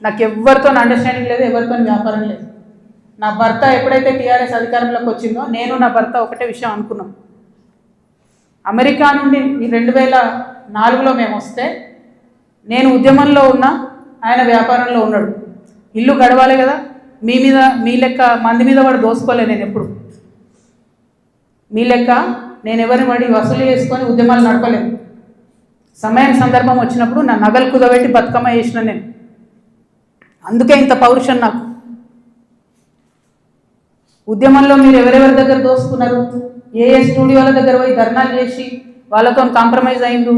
నాకు ఎవరితో అండర్స్టాండింగ్ లేదు, ఎవరితో వ్యాపారం లేదు. నా భర్త ఎప్పుడైతే టీఆర్ఎస్ అధికారంలోకి వచ్చిందో నేను నా భర్త ఒకటే విషయం అనుకున్నాం. అమెరికా నుండి 2004లో మేము వస్తే నేను ఉద్యమంలో ఉన్నా, ఆయన వ్యాపారంలో ఉన్నాడు. ఇల్లు గడవాలి కదా, మీ లెక్క మంది మీద వాడు దోసుకోలే. నేను ఎప్పుడు మీ లెక్క నేను ఎవరిని వాడి వసూలు చేసుకొని ఉద్యమాలు నడపలేను. సమయం సందర్భం వచ్చినప్పుడు నా నగలు కుదబెట్టి బతుకమ్మ చేసిన నేను. అందుకే ఇంత పౌరుషం నాకు. ఉద్యమంలో మీరు ఎవరెవరి దగ్గర దోసుకున్నారు, ఏ స్టూడియోల దగ్గర పోయి ధర్నాలు చేసి వాళ్ళతో కాంప్రమైజ్ అయిండు,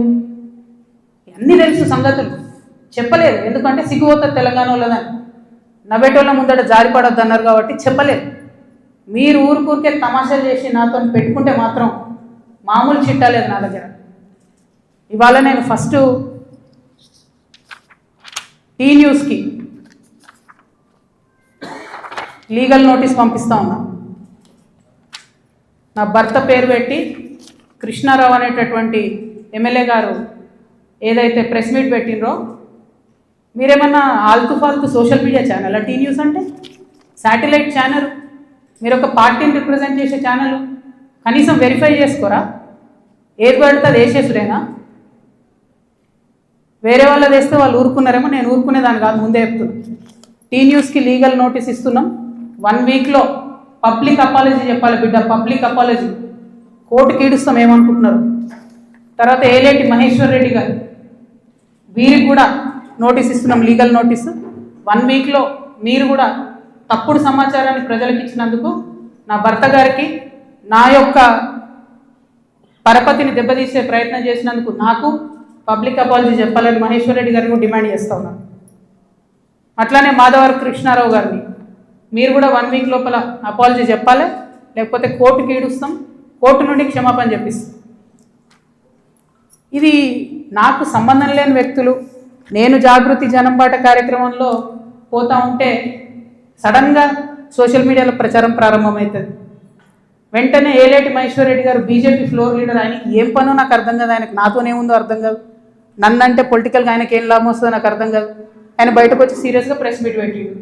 అన్నీ తెలుసు సంగతులు. చెప్పలేదు, ఎందుకంటే సిగ్గుపోతుంది తెలంగాణ వాళ్ళదని. నవ్వేటోళ్ళ ముందట జారిపడొద్దు అన్నారు కాబట్టి చెప్పలేదు. మీరు ఊరికే తమాషాలు చేసి నాతో పెట్టుకుంటే మాత్రం మామూలు చిట్టాలేదు నా దగ్గర. ఇవాళ నేను ఫస్ట్ టీ న్యూస్కి లీగల్ నోటీస్ పంపిస్తా ఉన్నా. నా భర్త పేరు పెట్టి కృష్ణారావు అనేటటువంటి ఎమ్మెల్యే గారు ఏదైతే ప్రెస్ మీట్ పెట్టినరో, మీరేమన్నా ఆల్తు ఫాల్తు social media channel T News అంటే? శాటిలైట్ ఛానల్, మీరు ఒక పార్టీని రిప్రజెంట్ చేసే ఛానల్, కనీసం వెరిఫై చేసుకోరా? ఏది పడితే అది వేసేసుడేనా? వేరే వాళ్ళది వేస్తే వాళ్ళు ఊరుకున్నారేమో, నేను ఊరుకునేదాన్ని కాదు, ముందే చెప్తున్నాను. టీ న్యూస్కి లీగల్ నోటీస్ ఇస్తున్నాం. 1 వీక్లో పబ్లిక్ అపాలజీ చెప్పాలి బిడ్డ, పబ్లిక్ అపాలజీ. కోర్టుకి ఈడుస్తాం ఏమనుకుంటున్నారు. తర్వాత ఏలేటి మహేశ్వర్ రెడ్డి గారు, వీరికి కూడా నోటీస్ ఇస్తున్నాం, లీగల్ నోటీసు. 1 వీక్లో మీరు కూడా తప్పుడు సమాచారాన్ని ప్రజలకు ఇచ్చినందుకు, నా భర్త గారికి నా యొక్క పరపతిని దెబ్బతీసే ప్రయత్నం చేసినందుకు నాకు పబ్లిక్ అపాలజీ చెప్పాలని మహేశ్వర్ రెడ్డి గారిని డిమాండ్ చేస్తూ ఉన్నాను. అట్లానే మాధవర్ కృష్ణారావు గారిని మీరు కూడా 1 వీక్ లోపల అపాలజీ చెప్పాలి, లేకపోతే కోర్టుకి ఈడుస్తాం, కోర్టు నుండి క్షమాపణ చెప్పిస్తాం. ఇది నాకు సంబంధం లేని వ్యక్తులు. నేను జాగృతి జనంబాట కార్యక్రమంలో పోతా ఉంటే సడన్గా సోషల్ మీడియాలో ప్రచారం ప్రారంభమవుతుంది. వెంటనే ఏలేటి మహేశ్వర్ రెడ్డి గారు బీజేపీ ఫ్లోర్ లీడర్, ఆయనకి ఏం పనో నాకు అర్థం కాదు, ఆయనకు నాతోనేముందో అర్థం కాదు, నన్నంటే పొలిటికల్గా ఆయనకి ఏం లాభం వస్తుందో నాకు అర్థం కాదు. ఆయన బయటకు వచ్చి సీరియస్గా ప్రెస్ మీట్ పెట్టిండు.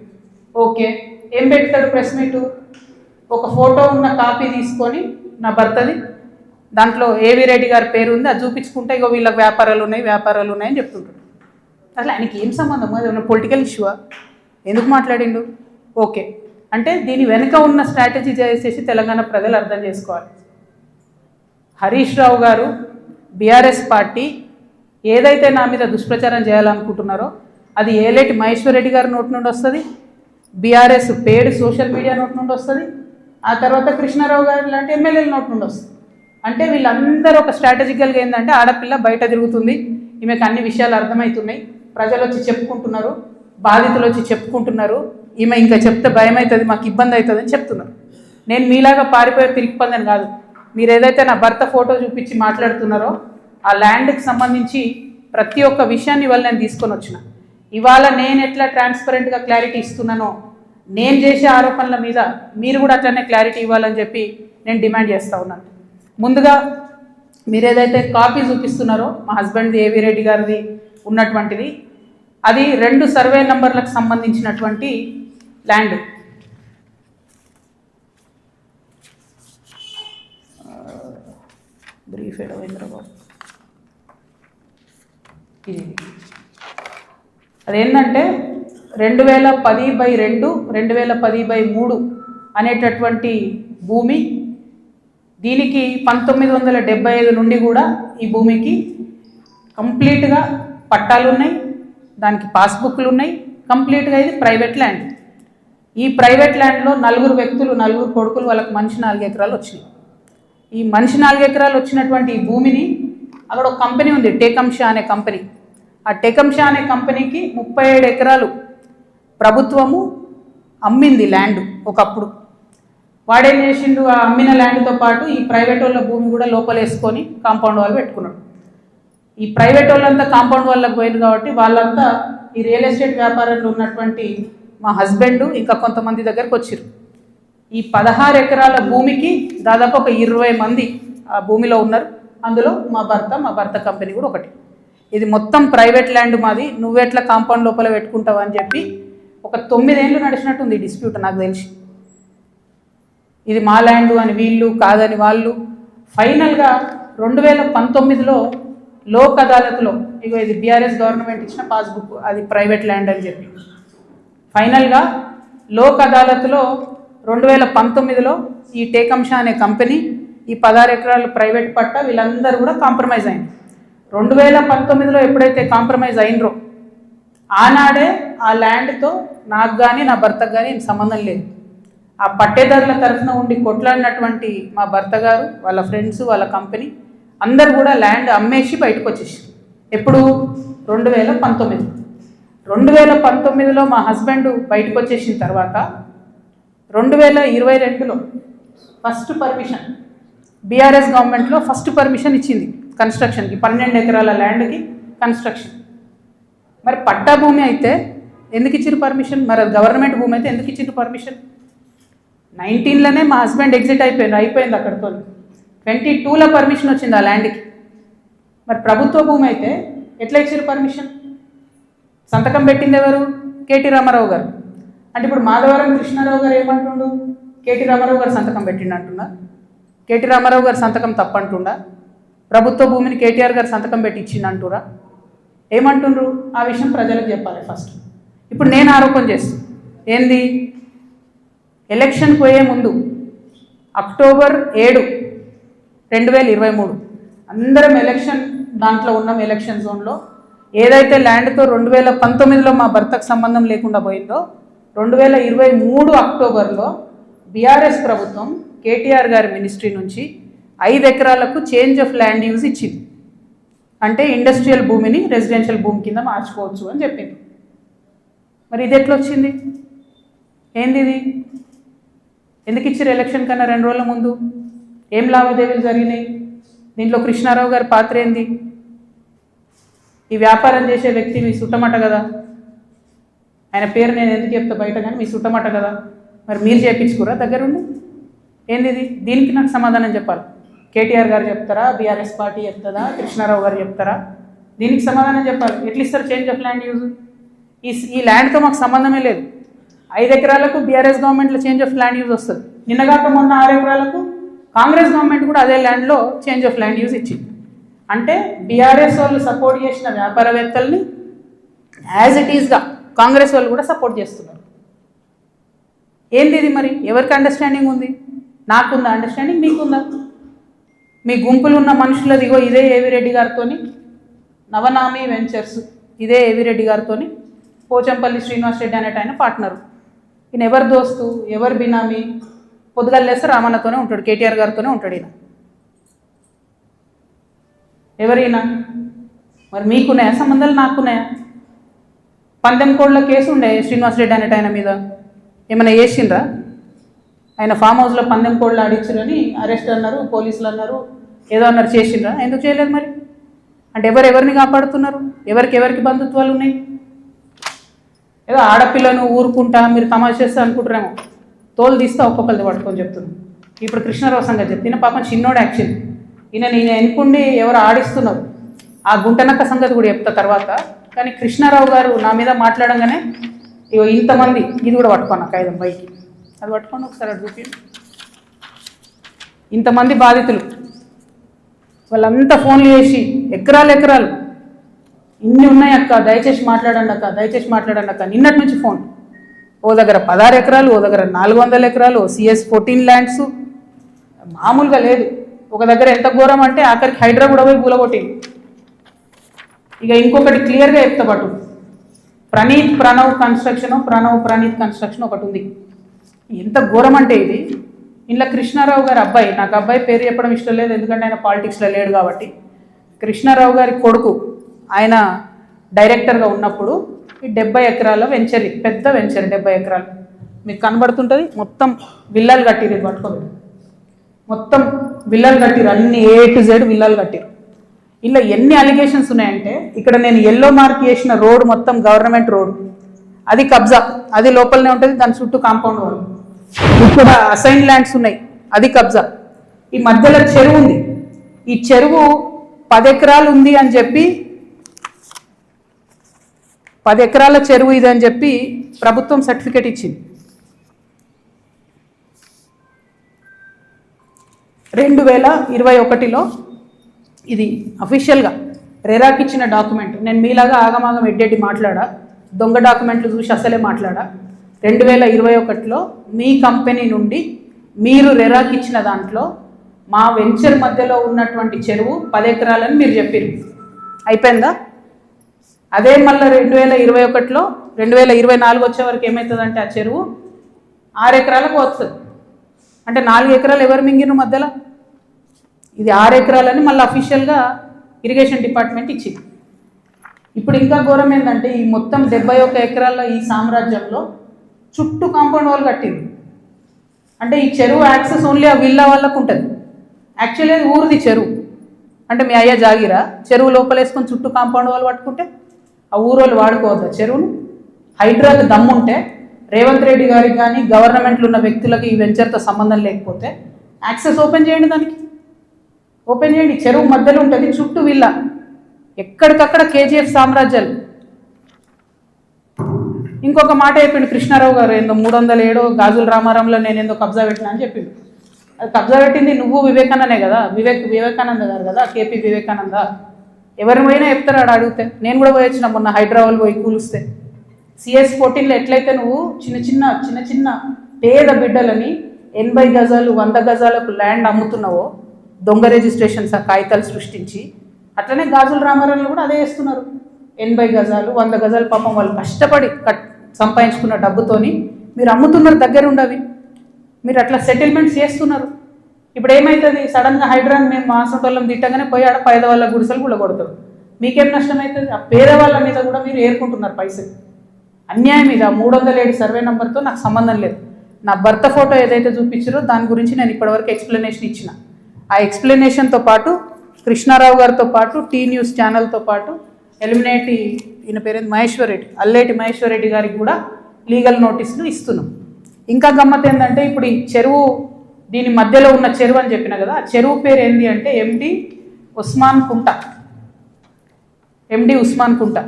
ఓకే, ఏం పెడతాడు ప్రెస్ మీటు? ఒక ఫోటో ఉన్న కాపీ తీసుకొని నా భర్తది, దాంట్లో ఏవి రెడ్డి గారి పేరు ఉంది, అది చూపించుకుంటే ఇగో వీళ్ళకి వ్యాపారాలు ఉన్నాయని చెప్తుంటాడు. అసలు ఆయనకి ఏం సంబంధం? అది ఉన్న పొలిటికల్ ఇష్యూవా? ఎందుకు మాట్లాడిండు? ఓకే, అంటే దీని వెనుక ఉన్న స్ట్రాటజీ చేసేసి తెలంగాణ ప్రజలు అర్థం చేసుకోవాలి. హరీష్ రావు గారు, బీఆర్ఎస్ పార్టీ ఏదైతే నా మీద దుష్ప్రచారం చేయాలనుకుంటున్నారో అది ఏలేటి మహేశ్వర్ రెడ్డి గారి నోటి నుండి వస్తుంది, బీఆర్ఎస్ పేడ్ సోషల్ మీడియా నోటి నుండి వస్తుంది, ఆ తర్వాత కృష్ణారావు గారు లాంటి ఎమ్మెల్యేల నోటి నుండి వస్తుంది. అంటే వీళ్ళందరూ ఒక స్ట్రాటజికల్గా ఏంటంటే, ఆడపిల్ల బయట తిరుగుతుంది, ఈమెకు అన్ని విషయాలు అర్థమవుతున్నాయి, ప్రజలు వచ్చి చెప్పుకుంటున్నారు, బాధితులు వచ్చి చెప్పుకుంటున్నారు, ఈమె ఇంకా చెప్తే భయం అవుతుంది, మాకు ఇబ్బంది అవుతుంది అని చెప్తున్నారు. నేను మీలాగా పారిపోయే పిరికిపందని కాదు. మీరు ఏదైతే నా భర్త ఫోటో చూపించి మాట్లాడుతున్నారో ఆ ల్యాండ్కి సంబంధించి ప్రతి ఒక్క విషయాన్ని ఇవాళ నేను తీసుకొని వచ్చిన. ఇవాళ నేను ఎట్లా ట్రాన్స్పరెంట్గా క్లారిటీ ఇస్తున్నానో, నేను చేసే ఆరోపణల మీద మీరు కూడా అట్లనే క్లారిటీ ఇవ్వాలని చెప్పి నేను డిమాండ్ చేస్తూ ఉన్నాను. ముందుగా మీరు ఏదైతే కాపీ చూపిస్తున్నారో మా హస్బెండ్ది, ఏవి రెడ్డి గారిది ఉన్నటువంటిది, అది 2 సర్వే నంబర్లకు సంబంధించినటువంటి ల్యాండ్. బ్రీఫ్ ఏడవైంద్రబాబు, ఇది అదేంటంటే 2010/2, 2010/3 అనేటటువంటి భూమి. దీనికి 1975 నుండి కూడా ఈ భూమికి కంప్లీట్గా పట్టాలు ఉన్నాయి, దానికి పాస్బుక్లు ఉన్నాయి, కంప్లీట్గా ఇది ప్రైవేట్ ల్యాండ్. ఈ ప్రైవేట్ ల్యాండ్లో 4 వ్యక్తులు, 4 కొడుకులు, వాళ్ళకి మనిషి 4 ఎకరాలు వచ్చినాయి. ఈ మనిషి 4 ఎకరాలు వచ్చినటువంటి ఈ భూమిని అక్కడ ఒక కంపెనీ ఉంది, టేకంషా అనే కంపెనీ. ఆ టేకంషా అనే కంపెనీకి 37 ఎకరాలు ప్రభుత్వము అమ్మింది ల్యాండ్ ఒకప్పుడు. వాడేం చేసిండు, ఆ అమ్మిన ల్యాండ్తో పాటు ఈ ప్రైవేట్ వాళ్ళ భూమి కూడా లోపలేసుకొని కాంపౌండ్ వాళ్ళు పెట్టుకున్నాడు. ఈ ప్రైవేట్ వాళ్ళంతా కాంపౌండ్ వాళ్ళకి పోయింది కాబట్టి వాళ్ళంతా ఈ రియల్ ఎస్టేట్ వ్యాపారంలో ఉన్నటువంటి మా హస్బెండ్ ఇంకా కొంతమంది దగ్గరకు వచ్చారు. ఈ 16 ఎకరాల భూమికి దాదాపు ఒక 20 మంది ఆ భూమిలో ఉన్నారు. అందులో మా భర్త కంపెనీ కూడా ఒకటి. ఇది మొత్తం ప్రైవేట్ ల్యాండ్ మాది, నువ్వెట్లా కాంపౌండ్ లోపల పెట్టుకుంటావు అని చెప్పి ఒక 9 ఏళ్ళు నడిచినట్టుంది డిస్ప్యూట్ నాకు తెలిసి. ఇది మా ల్యాండ్ అని వీళ్ళు, కాదని వాళ్ళు. ఫైనల్గా 2019లో లోక్ అదాలత్లో, ఇగో ఇది బీఆర్ఎస్ గవర్నమెంట్ ఇచ్చిన పాస్బుక్, అది ప్రైవేట్ ల్యాండ్ అని చెప్పి ఫైనల్గా లోక్ అదాలత్లో 2019లో ఈ టేకంషా అనే కంపెనీ, ఈ 16 ఎకరాలు ప్రైవేట్ పట్టా, వీళ్ళందరూ కూడా కాంప్రమైజ్ అయింది. 2019లో ఎప్పుడైతే కాంప్రమైజ్ అయినరో ఆనాడే ఆ ల్యాండ్తో నాకు కానీ నా భర్తకు కానీ ఏం సంబంధం లేదు. ఆ పట్టేదారుల తరఫున ఉండి కొట్లాడినటువంటి మా భర్త గారు, వాళ్ళ ఫ్రెండ్స్, వాళ్ళ కంపెనీ అందరు కూడా ల్యాండ్ అమ్మేసి బయటకు వచ్చేసి. ఎప్పుడు? 2019. 2019లో మా హస్బెండ్ బయటకు వచ్చేసిన తర్వాత 2022లో ఫస్ట్ పర్మిషన్, బీఆర్ఎస్ గవర్నమెంట్లో ఫస్ట్ పర్మిషన్ ఇచ్చింది కన్స్ట్రక్షన్కి, 12 ఎకరాల ల్యాండ్కి కన్స్ట్రక్షన్. మరి పట్టా భూమి అయితే ఎందుకు ఇచ్చారు పర్మిషన్? మరి గవర్నమెంట్ భూమి అయితే ఎందుకు ఇచ్చారు పర్మిషన్? 19లోనే మా హస్బెండ్ ఎగ్జిట్ అయిపోయింది అక్కడితో. 22లో పర్మిషన్ వచ్చింది ఆ ల్యాండ్కి. మరి ప్రభుత్వ భూమి అయితే ఎట్లా ఇచ్చారు పర్మిషన్? సంతకం పెట్టింది ఎవరు? కేటీ రామారావు గారు. అంటే ఇప్పుడు మాధవరం కృష్ణారావు గారు ఏమంటుండు? కేటీ రామారావు గారు సంతకం పెట్టిండు అంటున్నా? కేటీ రామారావు గారు సంతకం తప్పంటుండా? ప్రభుత్వ భూమిని కేటీఆర్ గారు సంతకం పెట్టి ఇచ్చిండు అంటురా? ఏమంటుండ్రు? ఆ విషయం ప్రజలకు చెప్పాలి ఫస్ట్. ఇప్పుడు నేను ఆరోపణ చేస్తాను ఏంది? ఎలక్షన్ పోయే ముందు అక్టోబర్ 7, 2023 అందరం ఎలక్షన్ దాంట్లో ఉన్నాం. ఎలక్షన్ జోన్లో ఏదైతే ల్యాండ్తో 2019లో మా భర్తకు సంబంధం లేకుండా పోయిందో 2023 అక్టోబర్లో బీఆర్ఎస్ ప్రభుత్వం కేటీఆర్ గారి మినిస్ట్రీ నుంచి 5 ఎకరాలకు చేంజ్ ఆఫ్ ల్యాండ్ యూజ్ ఇచ్చింది. అంటే ఇండస్ట్రియల్ భూమిని రెసిడెన్షియల్ భూమి కింద మార్చుకోవచ్చు అని చెప్పింది. మరి ఇది ఎట్లా వచ్చింది? ఏంది ఇది? ఎందుకు ఇచ్చారు ఎలక్షన్ కన్నా 2 రోజుల ముందు? ఏం లావాదేవీలు జరిగినాయి? దీంట్లో కృష్ణారావు గారి పాత్ర ఏంది? ఈ వ్యాపారం చేసే వ్యక్తి మీ సుట్టమట కదా, ఆయన పేరు నేను ఎందుకు చెప్తా బయట, కానీ మీ సుట్టమట కదా. మరి మీరు చేయించుకురా దగ్గరుండి? ఏంది ఇది? దీనికి నాకు సమాధానం చెప్పాలి. కేటీఆర్ గారు చెప్తారా? బీఆర్ఎస్ పార్టీ చెప్తుందా? కృష్ణారావు గారు చెప్తారా? దీనికి సమాధానం చెప్పాలి. ఎట్లా ఇస్తారు చేంజ్ ఆఫ్ ల్యాండ్ యూజ్? ఈ ల్యాండ్తో మాకు సంబంధమే లేదు. 5 ఎకరాలకు బీఆర్ఎస్ గవర్నమెంట్లో చేంజ్ ఆఫ్ ల్యాండ్ యూజ్ వస్తుంది. నిన్నగాక మొన్న 6 ఎకరాలకు కాంగ్రెస్ గవర్నమెంట్ కూడా అదే ల్యాండ్లో చేంజ్ ఆఫ్ ల్యాండ్ యూజ్ ఇచ్చింది. అంటే బీఆర్ఎస్ వాళ్ళు సపోర్ట్ చేసిన వ్యాపారవేత్తల్ని యాజ్ ఇట్ ఈస్గా కాంగ్రెస్ వాళ్ళు కూడా సపోర్ట్ చేస్తున్నారు. ఏంది ఇది? మరి ఎవరికి అండర్స్టాండింగ్ ఉంది? నాకుందా అండర్స్టాండింగ్? మీకుందా? మీ గుంపులు ఉన్న మనుషులది ఇగో ఇదే ఏవిరెడ్డి గారితోని, నవనామి వెంచర్స్, ఇదే ఏవిరెడ్డి గారితోని పోచంపల్లి శ్రీనివాస్ రెడ్డి అనేట ఆయన పార్ట్నరు. ఈయన ఎవరు దోస్తు, ఎవరు బినామీ? పొద్దుగల్లేస్తే రామన్నతోనే ఉంటాడు, కేటీఆర్ గారితోనే ఉంటాడు ఈయన. ఎవరైనా? మరి మీకున్నాయా సంబంధాలు? నాకున్నాయా? పందెం కోడ్ల కేసు ఉండే శ్రీనివాస్ రెడ్డి అనేట ఆయన మీద, ఏమైనా చేసిండ్రా? ఆయన ఫామ్ హౌస్లో పందెం కోడ్లు ఆడించారని అరెస్ట్ అన్నారు, పోలీసులు అన్నారు, ఏదో అన్నారు, చేసిండ్రా? ఎందుకు చేయలేదు మరి? అంటే ఎవరెవరిని కాపాడుతున్నారు? ఎవరికి బంధుత్వాలు ఉన్నాయి? ఏదో ఆడపిల్లను ఊరుకుంటా మీరు తమాషా చేస్తా అనుకుంటారేమో, తోలు తీస్తా ఒక్కొక్కరిది పట్టుకొని చెప్తున్నాను. ఇప్పుడు కృష్ణారావు సంగతి చెప్తున్నా. పాపం చిన్నోడు యాక్చువల్, ఈయన ఎన్నుకుండి ఎవరు ఆడిస్తున్నారు, ఆ గుంటనక్క సంగతి కూడా చెప్తా తర్వాత. కానీ కృష్ణారావు గారు నా మీద మాట్లాడంగానే ఇగో ఇంతమంది, ఇది కూడా పట్టుకోను కాగితం పైకి, అది పట్టుకోండి ఒకసారి, అది చూపి. ఇంతమంది బాధితులు వాళ్ళంతా ఫోన్లు చేసి ఎకరాలు ఇన్ని ఉన్నాయి అక్క, దయచేసి మాట్లాడండి అక్క. నిన్నటి నుంచి ఫోన్. ఓ దగ్గర 16 ఎకరాలు, ఓ దగ్గర 400 ఎకరాలు, CS 14 ల్యాండ్స్, మామూలుగా లేదు. ఒక దగ్గర ఎంత ఘోరం అంటే ఆఖరికి హైడ్రా కూడా పోయి పూలగొట్టింది. ఇక ఇంకొకటి క్లియర్గా చెప్తా పట్టు, ప్రణీత్ కన్స్ట్రక్షన్ ఒకటి ఉంది. ఎంత ఘోరం అంటే ఇది, ఇంట్లో కృష్ణారావు గారి అబ్బాయి, నాకు అబ్బాయి పేరు చెప్పడం ఇష్టం లేదు ఎందుకంటే ఆయన పాలిటిక్స్లో లేడు కాబట్టి, కృష్ణారావు గారి కొడుకు ఆయన డైరెక్టర్గా ఉన్నప్పుడు ఈ 70 ఎకరాల వెంచర్, పెద్ద వెంచర్, 70 ఎకరాలు మీకు కనబడుతుంటుంది. మొత్తం విల్లాలు కట్టిరు, ఇది పట్టుకోండి, మొత్తం విల్లాలు కట్టిరు, అన్ని A to Z విల్లాలు కట్టిరు. ఇలా ఎన్ని అలిగేషన్స్ ఉన్నాయంటే, ఇక్కడ నేను ఎల్లో మార్క్ చేసిన రోడ్ మొత్తం గవర్నమెంట్ రోడ్, అది కబ్జా, అది లోపలనే ఉంటుంది, దాని చుట్టూ కాంపౌండ్ వాళ్ళు. ఇక్కడ అసైన్ ల్యాండ్స్ ఉన్నాయి, అది కబ్జా. ఈ మధ్యలో చెరువు ఉంది, ఈ చెరువు 10 ఎకరాలు ఉంది అని చెప్పి 10 ఎకరాల చెరువు ఇది అని చెప్పి ప్రభుత్వం సర్టిఫికేట్ ఇచ్చింది. 2021లో ఇది అఫీషియల్గా రెరాకి ఇచ్చిన డాక్యుమెంట్. నేను మీలాగా ఆగమాగం ఎడ్డెడ్డి మాట్లాడా, దొంగ డాక్యుమెంట్లు చూసి అసలే మాట్లాడా. 2021లో మీ కంపెనీ నుండి మీరు రెరాకి ఇచ్చిన దాంట్లో మా వెంచర్ మధ్యలో ఉన్నటువంటి చెరువు 10 ఎకరాలని మీరు చెప్పారు. అయిపోయిందా? అదే మళ్ళీ 2021లో 2024 వచ్చే వరకు ఏమవుతుందంటే ఆ చెరువు 6 ఎకరాలకు వస్తుంది. అంటే 4 ఎకరాలు ఎవరు మింగిన మధ్యలో? ఇది 6 ఎకరాలని మళ్ళీ అఫీషియల్గా ఇరిగేషన్ డిపార్ట్మెంట్ ఇచ్చింది. ఇప్పుడు ఇంకా ఘోరం ఏంటంటే ఈ మొత్తం 71 ఎకరాల ఈ సామ్రాజ్యంలో చుట్టూ కాంపౌండ్ వాల్ కట్టింది. అంటే ఈ చెరువు యాక్సెస్ ఓన్లీ ఆ విల్లా వాళ్ళకు ఉంటుంది. యాక్చువల్లీ అది ఊరిది చెరువు. అంటే మీ అయ్యా జాగిరా చెరువు లోపలేసుకొని చుట్టూ కాంపౌండ్ వాల్ పట్టుకుంటే ఆ ఊరోళ్ళు వాడుకోవద్దా చెరువును? హైడ్రాకి దమ్ముంటే రేవంత్ రెడ్డి గారికి కానీ గవర్నమెంట్లో ఉన్న వ్యక్తులకి ఈ వెంచర్తో సంబంధం లేకపోతే యాక్సెస్ ఓపెన్ చేయండి, దానికి ఓపెన్ చేయండి. చెరువు మధ్యలో ఉంటుంది, చుట్టూ విల్లా, ఎక్కడికక్కడ కేజీఎఫ్ సామ్రాజ్యాలు. ఇంకొక మాట చెప్పిండు కృష్ణారావు గారు, ఏందో 307 గాజుల రామారంలో నేను ఏందో కబ్జా పెట్టినా అని చెప్పిండు. అది కబ్జా పెట్టింది నువ్వు వివేకానందే కదా, వివేకానంద గారు కదా, కేపీ వివేకానంద. ఎవరిని పోయినా చెప్తారు ఆడ అడిగితే. నేను కూడా పోయి వచ్చిన మొన్న హైదరాబాద్ పోయి కూలిస్తే. CS14లో ఎట్లయితే నువ్వు చిన్న చిన్న పేద బిడ్డలని 80 గజాలు 100 గజాలకు ల్యాండ్ అమ్ముతున్నావో దొంగ రిజిస్ట్రేషన్స్ ఆ కాగితాలు సృష్టించి, అట్లనే గాజుల రామారంలో కూడా అదే చేస్తున్నారు. 80 గజాలు 100 గజాలు పాపం వాళ్ళు కష్టపడి సంపాదించుకున్న డబ్బుతోని మీరు అమ్ముతున్నారు, దగ్గర ఉండవి మీరు అట్లా సెటిల్మెంట్స్ చేస్తున్నారు. ఇప్పుడు ఏమవుతుంది? సడన్గా హైడ్రాన్ మేము మాసంటోళ్ళం తిట్టగానే పోయి ఆడ పేదవాళ్ళ గుడిసెలు కూడా కొడతారు. మీకేం నష్టం అవుతుంది? ఆ పేదవాళ్ళ మీద కూడా మీరు ఏరుకుంటున్నారు పైసలు. అన్యాయం ఇది. 307 సర్వే నెంబర్తో నాకు సంబంధం లేదు. నా భర్త ఫోటో ఏదైతే చూపించారో దాని గురించి నేను ఇప్పటివరకు ఎక్స్ప్లెనేషన్ ఇచ్చిన. ఆ ఎక్స్ప్లెనేషన్తో పాటు కృష్ణారావు గారితో పాటు టీ న్యూస్ ఛానల్తో పాటు ఎలిమినేటి ఈయన పేరు మహేశ్వర్ రెడ్డి, అల్లేటి మహేశ్వర్ రెడ్డి గారికి కూడా లీగల్ నోటీసులు ఇస్తున్నాం. ఇంకా గమ్మత్ ఏంటంటే ఇప్పుడు ఈ చెరువు దీని మధ్యలో ఉన్న చెరువు అని చెప్పిన కదా, ఆ చెరువు పేరు ఏంటి అంటే ఎండి ఉస్మాన్ కుంట.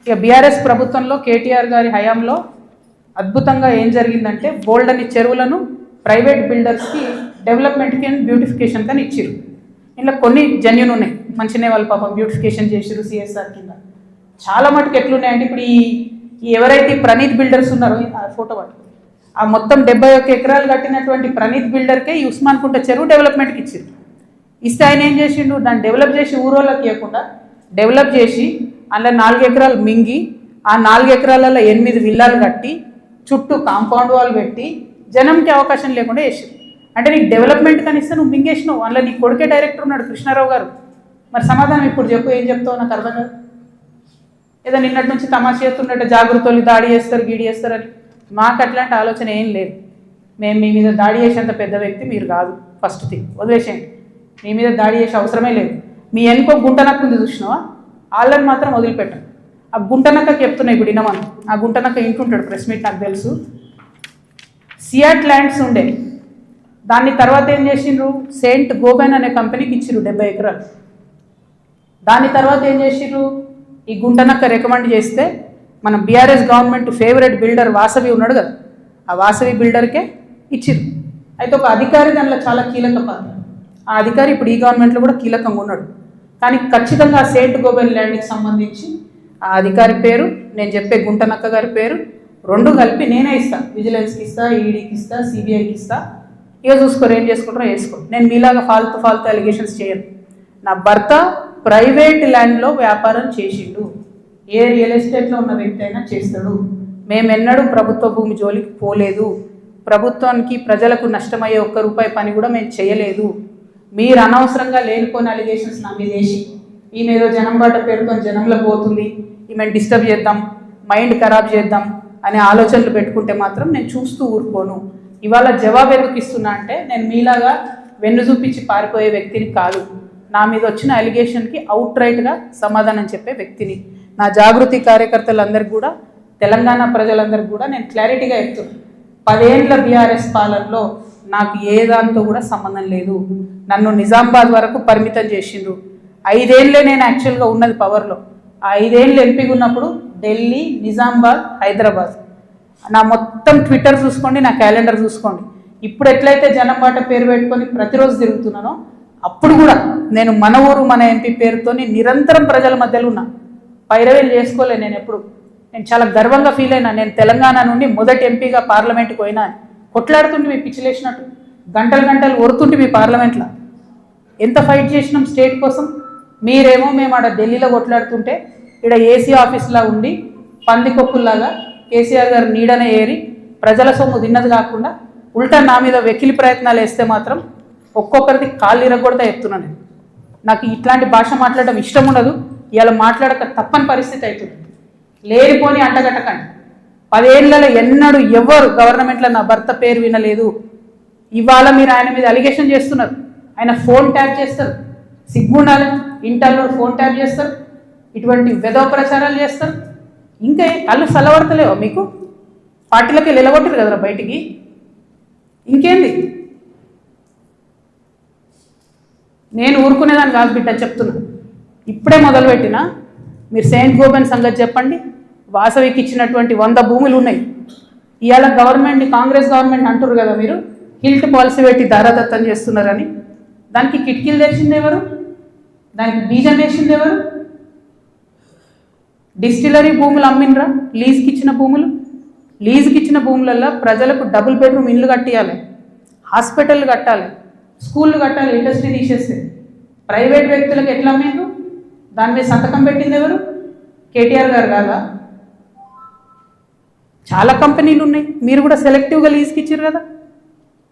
ఇక బీఆర్ఎస్ ప్రభుత్వంలో కేటీఆర్ గారి హయాంలో అద్భుతంగా ఏం జరిగిందంటే బోల్డని చెరువులను ప్రైవేట్ బిల్డర్స్కి డెవలప్మెంట్కి అండ్ బ్యూటిఫికేషన్ కానీ ఇచ్చిరు. ఇలా కొన్ని జెన్యూన్ ఉన్నాయి, మంచినే వాళ్ళు పాపం బ్యూటిఫికేషన్ చేసిరు CSR కింద. చాలా మటుకు ఎట్లున్నాయంటే ఇప్పుడు ఈ ఎవరైతే ప్రణీత్ బిల్డర్స్ ఉన్నారో ఆ ఫోటో పట్టుకో, ఆ మొత్తం 71 ఎకరాలు కట్టినటువంటి ప్రణీత్ బిల్డర్కే ఈ ఉస్మాన్ కుంట చెరువు డెవలప్మెంట్కి ఇచ్చిరు. ఇస్తే ఆయన ఏం చేసిండు, దాన్ని డెవలప్ చేసి ఊరోళ్ళకి ఇవ్వకుండా డెవలప్ చేసి అందులో 4 ఎకరాలు మింగి ఆ 4 ఎకరాలలో 8 విల్లాలు కట్టి చుట్టూ కాంపౌండ్ వాల్ పెట్టి జనంకి అవకాశం లేకుండా చేసారు. అంటే నీకు డెవలప్మెంట్ కనిస్తే నువ్వు మింగేసినావు. అందులో నీ కొడుకే డైరెక్టర్ ఉన్నాడు కృష్ణారావు గారు. మరి సమాధానం ఇప్పుడు చెప్పు, ఏం చెప్తావు నాకు అర్థం కాదు. ఏదో నిన్నటి నుంచి తమాషా చేస్తున్నట్టు జాగృతలు దాడి చేస్తారు గీడి చేస్తారని. మాకు అట్లాంటి ఆలోచన ఏం లేదు. మేము మీ మీద దాడి చేసేంత పెద్ద వ్యక్తి మీరు కాదు. ఫస్ట్ థింగ్ వదిలేసేయండి, మీ మీద దాడి చేసే అవసరమే లేదు. మీ ఎన్కో గుంటనక్క ఉంది చూసినావా, వాళ్ళని మాత్రం వదిలిపెట్టాం. ఆ గుంటనక్కకి చెప్తున్నాయి ఇప్పుడు ఇనమని. ఆ గుంటనక్క ఇంటుంటాడు, ప్రెస్ మీట్ నాకు తెలుసు. సియాట్ ల్యాండ్స్ ఉండే, దాన్ని తర్వాత ఏం చేసిండ్రు, సెయింట్ గోబెన్ అనే కంపెనీకి ఇచ్చిర్రు 70 ఎకరాలు. దాని తర్వాత ఏం చేసిర్రు, ఈ గుంటనక్క రికమెండ్ చేస్తే మన BRS government favourite builder Vasavi ఉన్నాడు కదా, ఆ వాసవి బిల్డర్కే ఇచ్చిర్రు. అయితే ఒక అధికారి దానిలో చాలా కీలక పాత్ర. ఆ అధికారి ఇప్పుడు ఈ గవర్నమెంట్లో కూడా కీలకంగా ఉన్నాడు. కానీ ఖచ్చితంగా ఆ సెయింట్ గోబెన్ ల్యాండ్కి సంబంధించి ఆ అధికారి పేరు, నేను చెప్పే గుంటనక్క గారి పేరు 2 కలిపి నేనే ఇస్తా. విజిలెన్స్కి ఇస్తా, ఈడీకి ఇస్తా, సిబిఐకి ఇస్తా. ఇక చూసుకోరు, ఏం చేసుకుంటారో వేసుకో. నేను మీలాగా ఫాల్తు అలిగేషన్స్ చేయను. నా భర్త ప్రైవేట్ ల్యాండ్లో వ్యాపారం చేసిండు. ఏ రియల్ ఎస్టేట్లో ఉన్న వ్యక్తి అయినా చేస్తాడు. మేమెన్నడూ ప్రభుత్వ భూమి జోలికి పోలేదు. ప్రభుత్వానికి ప్రజలకు నష్టమయ్యే ₹1 పని కూడా మేము చేయలేదు. మీరు అనవసరంగా లేనిపోయిన అలిగేషన్స్ నా మీద వేసి ఈమె ఏదో జనం బాట పేరుతో జనంలో పోతుంది, ఈమెను డిస్టర్బ్ చేద్దాం, మైండ్ ఖరాబ్ చేద్దాం అనే ఆలోచనలు పెట్టుకుంటే మాత్రం నేను చూస్తూ ఊరుకోను. ఇవాళ జవాబు ఎందుకు ఇస్తున్నా అంటే నేను మీలాగా వెన్ను చూపించి పారిపోయే వ్యక్తిని కాదు. నా మీద వచ్చిన అలిగేషన్కి అవుట్ రైట్గా సమాధానం చెప్పే వ్యక్తిని. నా జాగృతి కార్యకర్తలందరికీ కూడా, తెలంగాణ ప్రజలందరికీ కూడా నేను క్లారిటీగా చెప్తున్నాను. 10 ఏళ్ల బీఆర్ఎస్ పాలనలో నాకు ఏ దాంతో కూడా సంబంధం లేదు. నన్ను నిజామాబాద్ వరకు పరిమితం చేసిండ్రు. 5 ఏళ్ళే నేను యాక్చువల్గా ఉన్నది పవర్లో. ఆ 5 ఏళ్ళు ఎంపీగా ఉన్నప్పుడు ఢిల్లీ, నిజామాబాద్, హైదరాబాద్. నా మొత్తం ట్విట్టర్ చూసుకోండి, నా క్యాలెండర్ చూసుకోండి. ఇప్పుడు ఎట్లయితే జనంబాట పేరు పెట్టుకొని ప్రతిరోజు తిరుగుతున్నానో అప్పుడు కూడా నేను మన ఊరు మన ఎంపీ పేరుతోని నిరంతరం ప్రజల మధ్యలో ఉన్నా. పైరవేలు చేసుకోలే నేను ఎప్పుడు. నేను చాలా గర్వంగా ఫీల్ అయినా. నేను తెలంగాణ నుండి మొదటి ఎంపీగా పార్లమెంట్కి పోయినా. కొట్లాడుతుంటే మీ పిచ్చిలేసినట్టు గంటలు గంటలు ఒరుతుంటే మీ పార్లమెంట్లో ఎంత ఫైట్ చేసినాం స్టేట్ కోసం. మీరేమో మేము ఆడ ఢిల్లీలో కొట్లాడుతుంటే ఇక్కడ ఏసీ ఆఫీస్లా ఉండి పందికొక్కుల్లాగా కేసీఆర్ గారు నీడనే ఏరి ప్రజల సొమ్ము తిన్నది కాకుండా ఉల్టా నా మీద వెకిలి ప్రయత్నాలు వేస్తే మాత్రం ఒక్కొక్కరిది కాళ్ళు ఇరగొడతా చెప్తున్నాను. నాకు ఇట్లాంటి భాష మాట్లాడడం ఇష్టం ఉండదు. ఇలా మాట్లాడక తప్పని పరిస్థితి అవుతుంది. లేనిపోని అంటగట్టకండి. 10 ఏళ్లలో ఎన్నడూ ఎవరు గవర్నమెంట్లో నా భర్త పేరు వినలేదు. ఇవాళ మీరు ఆయన మీద అలిగేషన్ చేస్తున్నారు. ఆయన ఫోన్ ట్యాప్ చేస్తారు. సిగ్గుండాలి. ఇంటర్లో ఫోన్ ట్యాప్ చేస్తారు. ఇటువంటి వెధవ ప్రచారాలు చేస్తారు. ఇంకా కళ్ళు సలవర్తలేవో మీకు? పార్టీలకి నిలగొట్టరు కదరా బయటికి. ఇంకేంది? నేను ఊరుకునేదాన్ని కాదు బిడ్డ, చెప్తున్నా. ఇప్పుడే మొదలుపెట్టినా. మీరు సెయింట్ గోబెన్ సంగతి చెప్పండి. వాసవికి ఇచ్చినటువంటి 100 భూములు ఉన్నాయి. ఇవాళ గవర్నమెంట్ని కాంగ్రెస్ గవర్నమెంట్ అంటారు కదా మీరు, హిల్ట్ పాలసీ పెట్టి దారాదత్తం చేస్తున్నారని. దానికి కిటికీలు తెరిచింది ఎవరు? దానికి బీజం వేసింది ఎవరు? డిస్టిలరీ భూములు అమ్మినరా? లీజ్కి ఇచ్చిన భూములు. లీజ్కి ఇచ్చిన భూములలో ప్రజలకు డబుల్ బెడ్రూమ్ ఇల్లు కట్టియాలి, హాస్పిటల్ కట్టాలి, స్కూళ్ళు కట్టాలి. ఇండస్ట్రీ తీసేస్తే ప్రైవేట్ వ్యక్తులకు ఎట్లా అమ్మిండ్రు? దాని మీద సంతకం పెట్టింది ఎవరు? కేటీఆర్ గారు కాదా? చాలా కంపెనీలు ఉన్నాయి. మీరు కూడా సెలెక్టివ్గా లీజ్కి ఇచ్చారు కదా.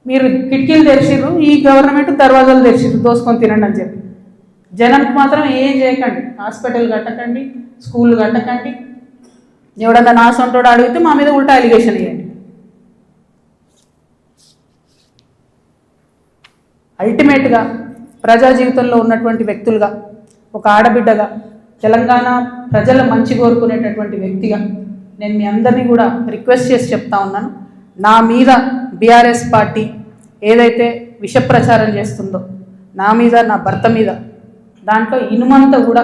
మీరు కిటికీలు తెరిచిర్రు, ఈ గవర్నమెంట్ దర్వాజాలు తెరిచిర్రు దోసుకొని తినండి అని చెప్పి. జనానికి మాత్రం ఏం చేయకండి. హాస్పిటల్ కట్టకండి, స్కూళ్ళు కట్టకండి. ఎవడన్నా నా సొంతోడు అడిగితే మా మీద ఉల్టా అలిగేషన్ వేయండి. అల్టిమేట్గా ప్రజా జీవితంలో ఉన్నటువంటి వ్యక్తులుగా, ఒక ఆడబిడ్డగా, తెలంగాణ ప్రజల మంచి కోరుకునేటటువంటి వ్యక్తిగా నేను మీ అందరినీ కూడా రిక్వెస్ట్ చేసి చెప్తా ఉన్నాను. నా మీద బీఆర్ఎస్ పార్టీ ఏదైతే విష ప్రచారం చేస్తుందో నా మీద, నా భర్త మీద, దాంట్లో ఇనుమంతా కూడా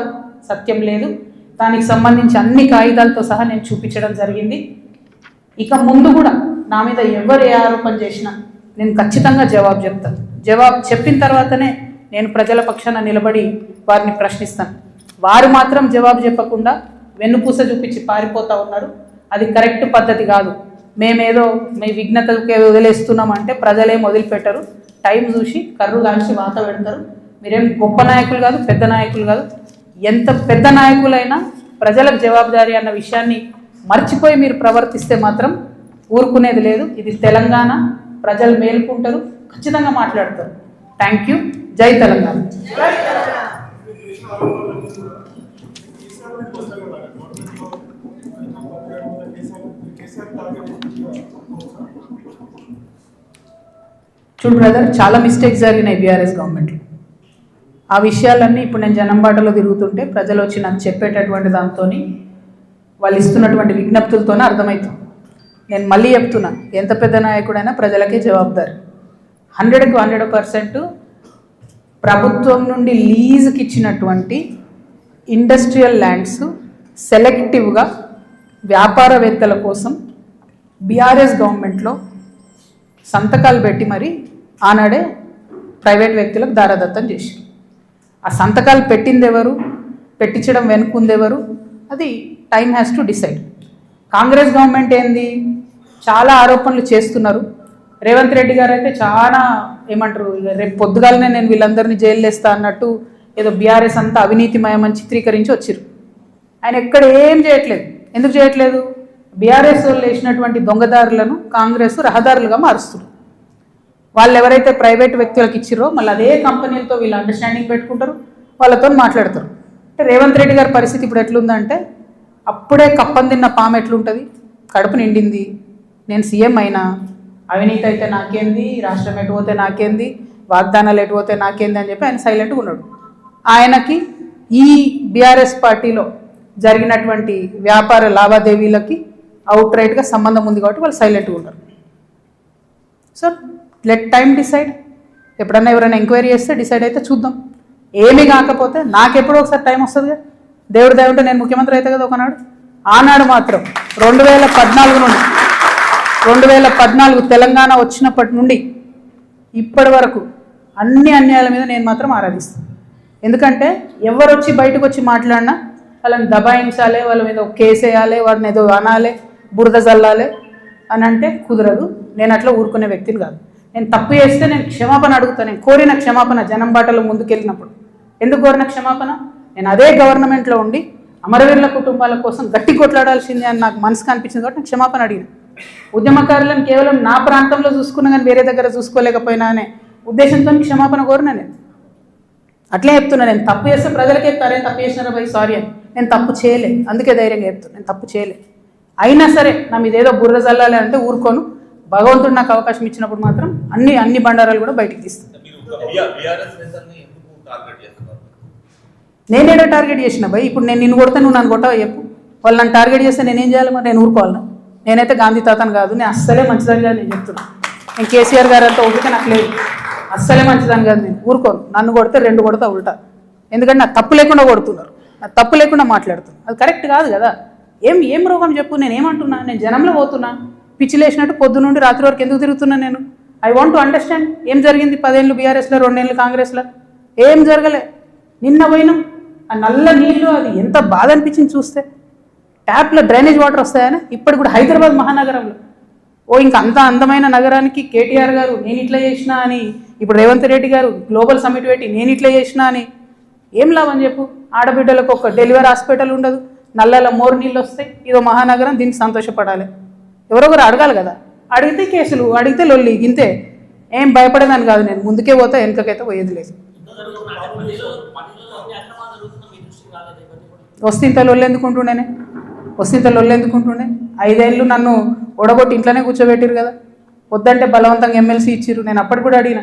సత్యం లేదు. దానికి సంబంధించి అన్ని కాగితాలతో సహా నేను చూపించడం జరిగింది. ఇక ముందు కూడా నా మీద ఎవరు ఏ ఆరోపణ చేసినా నేను ఖచ్చితంగా జవాబు చెప్తాను. జవాబు చెప్పిన తర్వాతనే నేను ప్రజల పక్షాన నిలబడి వారిని ప్రశ్నిస్తాను. వారు మాత్రం జవాబు చెప్పకుండా వెన్నుపూస చూపించి పారిపోతూ ఉన్నారు. అది కరెక్ట్ పద్ధతి కాదు. మేమేదో మీ విఘ్నతకే వదిలేస్తున్నామంటే ప్రజలేం వదిలిపెట్టరు. టైం చూసి కర్రు కాల్చి వాత పెడతారు. మీరేం గొప్ప నాయకులు కాదు, పెద్ద నాయకులు కాదు. ఎంత పెద్ద నాయకులైనా ప్రజలకు జవాబుదారీ అన్న విషయాన్ని మర్చిపోయి మీరు ప్రవర్తిస్తే మాత్రం ఊరుకునేది లేదు. ఇది తెలంగాణ. ప్రజలు మేలుకుంటారు, ఖచ్చితంగా మాట్లాడతారు. Thank you. జై తెలంగాణ. చూడు బ్రదర్, చాలా మిస్టేక్స్ జరిగినాయి బీఆర్ఎస్ గవర్నమెంట్లో. ఆ విషయాలన్నీ ఇప్పుడు నేను జనంబాటలో తిరుగుతుంటే ప్రజలు వచ్చి నాకు చెప్పేటటువంటి దాంతో, వాళ్ళు ఇస్తున్నటువంటి విజ్ఞప్తులతోనే అర్థమవుతుంది. నేను మళ్ళీ చెప్తున్నా, ఎంత పెద్ద నాయకుడైనా ప్రజలకే జవాబుదారి. 100కు 100% ప్రభుత్వం నుండి లీజుకి ఇచ్చినటువంటి ఇండస్ట్రియల్ ల్యాండ్స్ సెలెక్టివ్గా వ్యాపారవేత్తల కోసం బీఆర్ఎస్ గవర్నమెంట్లో సంతకాలు పెట్టి మరి ఆనాడే ప్రైవేట్ వ్యక్తులకు దారాదత్తం చేశారు. ఆ సంతకాలు పెట్టింది ఎవరు, పెట్టించడం వెనుకుందెవరు, అది time has to decide. Congress government ఏంది, చాలా ఆరోపణలు చేస్తున్నారు. రేవంత్ రెడ్డి గారు అయితే చాలా ఏమంటారు, రేపు పొద్దుగాలనే నేను వీళ్ళందరినీ జైలు వేస్తా అన్నట్టు ఏదో బీఆర్ఎస్ అంతా అవినీతిమయమని చిత్రీకరించి వచ్చారు. ఆయన ఎక్కడ ఏం చేయట్లేదు. ఎందుకు చేయట్లేదు? బీఆర్ఎస్ వాళ్ళు వేసినటువంటి దొంగదారులను కాంగ్రెస్ రహదారులుగా మారుస్తున్నారు. వాళ్ళు ఎవరైతే ప్రైవేట్ వ్యక్తులకు ఇచ్చిరో మళ్ళీ అదే కంపెనీలతో వీళ్ళు అండర్స్టాండింగ్ పెట్టుకుంటారు, వాళ్ళతో మాట్లాడతారు. అంటే రేవంత్ రెడ్డి గారి పరిస్థితి ఇప్పుడు ఎట్లుందంటే, అప్పుడే కప్పం తిన్న పాము ఎట్లుంటుంది, కడుపు నిండింది, నేను సీఎం అయినా, అవినీతి అయితే నాకేంది, రాష్ట్రం ఎటు పోతే నాకేంది, వాగ్దానాలు ఎటు పోతే నాకేంది అని చెప్పి ఆయన సైలెంట్గా ఉన్నాడు. ఆయనకి ఈ బీఆర్ఎస్ పార్టీలో జరిగినటువంటి వ్యాపార లావాదేవీలకి అవుట్ రైట్గా సంబంధం ఉంది కాబట్టి వాళ్ళు సైలెంట్గా ఉంటారు. So let time decide. ఎప్పుడన్నా ఎవరైనా ఎంక్వైరీ చేస్తే డిసైడ్ అయితే చూద్దాం. ఏమీ కాకపోతే నాకెప్పుడో ఒకసారి టైం వస్తుంది కదా, దేవుడి దయ ఉంటే నేను ముఖ్యమంత్రి అయితే కదా ఒకనాడు, ఆనాడు మాత్రం 2014 నుండి 2014 తెలంగాణ వచ్చినప్పటి నుండి ఇప్పటి వరకు అన్ని అన్యాయాల మీద నేను మాత్రం ఆరాధిస్తాను. ఎందుకంటే ఎవరు వచ్చి బయటకు వచ్చి మాట్లాడినా వాళ్ళని దబాయించాలి, వాళ్ళ మీద ఒక కేసు వేయాలి, వాడిని ఏదో అనాలి, బురద జల్లాలి అని అంటే కుదరదు. నేను అట్లా ఊరుకునే వ్యక్తిని కాదు. నేను తప్పు చేస్తే నేను క్షమాపణ అడుగుతాను. నేను కోరిన క్షమాపణ జనం బాటలో ముందుకెళ్ళినప్పుడు ఎందుకు కోరిన క్షమాపణ? నేను అదే గవర్నమెంట్లో ఉండి అమరవీరుల కుటుంబాల కోసం గట్టి కొట్లాడాల్సిందే అని నాకు మనసుకు అనిపించింది కాబట్టి నేను క్షమాపణ అడిగిన. ఉద్యమకారులను కేవలం నా ప్రాంతంలో చూసుకున్నా కానీ వేరే దగ్గర చూసుకోలేకపోయినా అనే ఉద్దేశంతో క్షమాపణ కోరినా. నేను అట్లే చెప్తున్నా, నేను తప్పు చేస్తే ప్రజలకే చెప్తారే తప్పు చేసినారా భయ్ సారీ అని. నేను తప్పు చేయలే, అందుకే ధైర్యంగా చెప్తాను నేను తప్పు చేయలే. అయినా సరే నా మీద ఏదో బుర్ర జల్లాలి అంటే ఊరుకోను. భగవంతుడు నాకు అవకాశం ఇచ్చినప్పుడు మాత్రం అన్ని బండారాలు కూడా బయటికి తీస్తాను. నేనేదో టార్గెట్ చేసిన భయ్. ఇప్పుడు నేను నిన్ను కొడతా, నువ్వు నన్ను కొట్టావా చెప్పు. వాళ్ళు నన్ను టార్గెట్ చేస్తే నేనేం చేయాలి మరి? నేను ఊరుకోవాలన్నా? నేనైతే గాంధీ తాతను కాదు. నేను అస్సలే మంచిదని కాదు నేను చెప్తున్నా. నేను కేసీఆర్ గారు అంతా ఓపిక నాకు లేదు. అస్సలే మంచిదని కాదు. నేను ఊరుకోను. నన్ను కొడితే 2 కొడతా ఉల్టా. ఎందుకంటే నాకు తప్పు లేకుండా కొడుతున్నారు, నాకు తప్పు లేకుండా మాట్లాడుతున్నారు. అది కరెక్ట్ కాదు కదా. ఏం రోగం చెప్పు? నేను ఏమంటున్నా? నేను జనంలో పోతున్నా, పిచ్చి లేచినట్టు పొద్దు నుండి రాత్రి వరకు ఎందుకు తిరుగుతున్నా నేను? I want to understand. ఏం జరిగింది 10 ఏళ్ళు బీఆర్ఎస్లో, 2 ఏళ్ళు కాంగ్రెస్లో? ఏం జరగలే. నిన్న పోయినాం, ఆ నల్ల నీళ్ళు అది ఎంత బాధ అనిపించింది చూస్తే. ట్యాప్లో డ్రైనేజ్ వాటర్ వస్తాయని ఇప్పటికి కూడా హైదరాబాద్ మహానగరంలో ఇంకా అంత అందమైన నగరానికి కేటీఆర్ గారు నేను ఇట్లా చేసినా అని, ఇప్పుడు రేవంత్ రెడ్డి గారు గ్లోబల్ సమిట్ పెట్టి నేను ఇట్లా చేసినా అని ఏం లాభం చెప్పు? ఆడబిడ్డలకు ఒక డెలివరీ హాస్పిటల్ ఉండదు, నల్లలో మోరు నీళ్ళు వస్తాయి. ఇదో మహానగరం, దీనికి సంతోషపడాలి. ఎవరొకరు అడగాలి కదా. అడిగితే కేసులు, అడిగితే లొల్లి, ఇంతే. ఏం భయపడేదాన్ని కాదు. నేను ముందుకే పోతా, వెనుకకైతే పోయేది లేదు. వస్తే లొల్లెందుకుంటుండేనే 5 ఏళ్ళు నన్ను ఒడగొట్టి ఇంట్లోనే కూర్చోబెట్టిరు కదా. వద్దంటే బలవంతంగా ఎమ్మెల్సీ ఇచ్చిర్రు. నేను అప్పటి కూడా అడిగిన,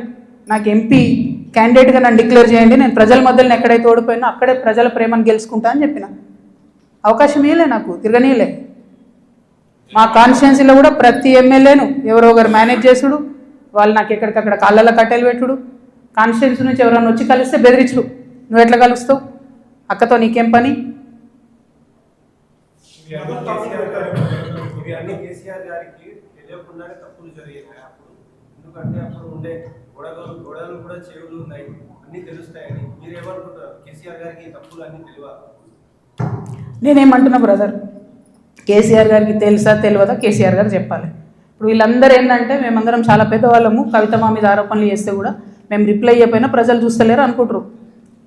నాకు ఎంపీ క్యాండిడేట్గా నన్ను డిక్లేర్ చేయండి, నేను ప్రజల మధ్యలో ఎక్కడైతే ఓడిపోయినా అక్కడే ప్రజల ప్రేమను గెలుచుకుంటా అని చెప్పిన. అవకాశం ఇవ్వలే, నాకు తిరగనీయలే. మా కాన్స్టిట్యున్సీలో కూడా ప్రతి ఎమ్మెల్యేను ఎవరో ఒకరు మేనేజ్ చేసుడు, వాళ్ళు నాకు ఎక్కడికక్కడ కాళ్ళలో కట్టెలు పెట్టుడు, కాన్స్టిట్యున్సీ నుంచి ఎవరైనా వచ్చి కలిస్తే బెదిరించుడు. నువ్వు ఎట్లా కలుస్తావు? అక్కతో నీకేం పని? నేనేమంటున్నా బ్రదర్, కేసీఆర్ గారికి తెలుసా తెలియదా కేసీఆర్ గారు చెప్పాలి. ఇప్పుడు వీళ్ళందరూ ఏంటంటే మేమందరం చాలా పెద్దవాళ్ళము, కవిత మా మీద ఆరోపణలు చేస్తే కూడా మేము రిప్లై అయిపోయినా ప్రజలు చూస్తలేరు అనుకుంటారు.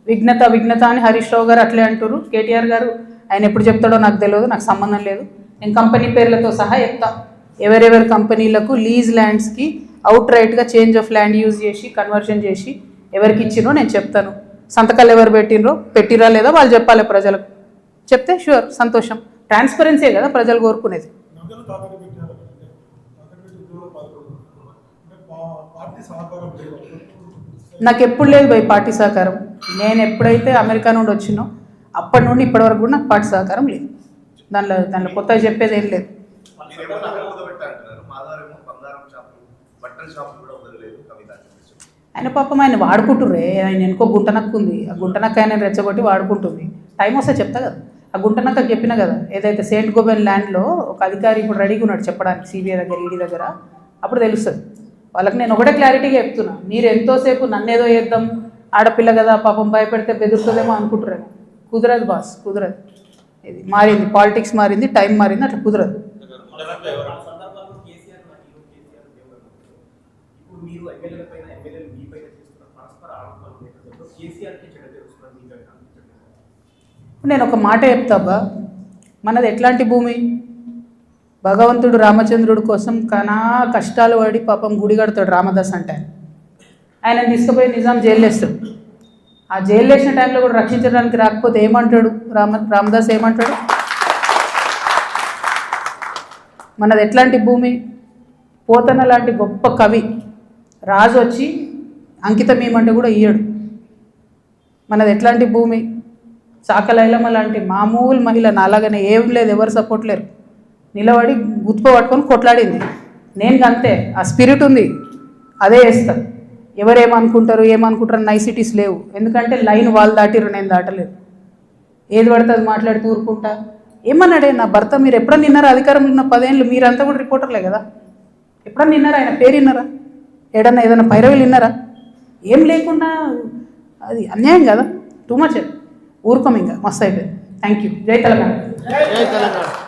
విఘ్నత అని హరీష్ రావు గారు అట్లే అంటారు. కేటీఆర్ గారు ఆయన ఎప్పుడు చెప్తాడో నాకు తెలియదు, నాకు సంబంధం లేదు. నేను కంపెనీ పేర్లతో సహా చెప్తా. ఎవరెవరి కంపెనీలకు లీజ్ ల్యాండ్స్కి అవుట్ రైట్గా చేంజ్ ఆఫ్ ల్యాండ్ యూజ్ చేసి కన్వర్షన్ చేసి ఎవరికి ఇచ్చినో నేను చెప్తాను. సంతకాలు ఎవరు పెట్టిరా లేదా వాళ్ళు చెప్పాలి ప్రజలకు. చెప్తే షూర్ సంతోషం. ట్రాన్స్పరెన్సీ కదా ప్రజలు కోరుకునేది. నాకు ఎప్పుడు లేదు భయ్ పార్టీ సహకారం. నేను ఎప్పుడైతే అమెరికా నుండి వచ్చినో అప్పటి నుండి ఇప్పటి వరకు కూడా నాకు పార్టీ సహకారం లేదు. దానిలో కొత్తగా చెప్పేది ఏం లేదు. ఆయన పాపం ఆయన వాడుకుంటుర్రే. ఆయన ఎనుకో గుంటనక్కు ఉంది, ఆ గుంటనక్క ఆయన రెచ్చగొట్టి వాడుకుంటుంది. టైం వస్తే చెప్తా కదా. ఆ గుంటనక్క చెప్పినా కదా, ఏదైతే సెయింట్ గోబెన్ ల్యాండ్లో ఒక అధికారి ఇప్పుడు రెడీగా ఉన్నాడు చెప్పడానికి సిబిఐ దగ్గర, ఈడీ దగ్గర. అప్పుడు తెలుస్తుంది వాళ్ళకి. నేను ఒకటే క్లారిటీగా చెప్తున్నా, మీరు ఎంతోసేపు నన్నేదో చేద్దాం, ఆడపిల్ల కదా పాపం భయపెడితే బెదురుతుందేమో అనుకుంటున్నాను. కుదరదు బాస్, కుదరదు. ఇది మారింది, పాలిటిక్స్ మారింది, టైం మారింది, అట్లా కుదరదు. నేను ఒక మాట చెప్తాబా, మనది ఎట్లాంటి భూమి? భగవంతుడు రామచంద్రుడి కోసం కనా కష్టాలు పడి పాపం గుడి కడతాడు రామదాస్ అంటే. ఆయన తీసుకుపోయి నిజాం జైలు వేస్తాడు. ఆ జైలు వేసిన టైంలో కూడా రక్షించడానికి రాకపోతే ఏమంటాడు రామదాస్? ఏమంటాడు? మనది ఎట్లాంటి భూమి? పోతన లాంటి గొప్ప కవి రాజు వచ్చి అంకితం ఏమంటే కూడా ఇయ్యడు. మనది ఎట్లాంటి భూమి? చాకలైలమ్మ లాంటి మామూలు మహిళ నాలాగానే ఏం లేదు, ఎవరు సపోర్ట్ లేరు, నిలబడి గుత్ప పట్టుకొని కొట్లాడింది. నేను అంతే, ఆ స్పిరిట్ ఉంది, అదే వేస్తాను. ఎవరేమనుకుంటారు ఏమనుకుంటారు నైసిటీస్ లేవు. ఎందుకంటే లైన్ వాళ్ళు దాటిరు, నేను దాటలేదు. ఏది పడితే అది మాట్లాడి ఊరుకుంటా. ఏమన్నాడే నా భర్త మీరు ఎప్పుడన్నా విన్నారా అధికారంలో ఉన్న 10 ఏళ్ళు మీరంతా కూడా రిపోర్టర్లే కదా ఎప్పుడన్నా విన్నారా ఆయన పేరు విన్నారా ఏదైనా పైరవీలు విన్నారా ఏం లేకుండా అది అన్యాయం కదా టూ మచ్ ఊరుకోం ఇంకా మస్తు అయిపోయింది థ్యాంక్ యూ జై తెలంగాణ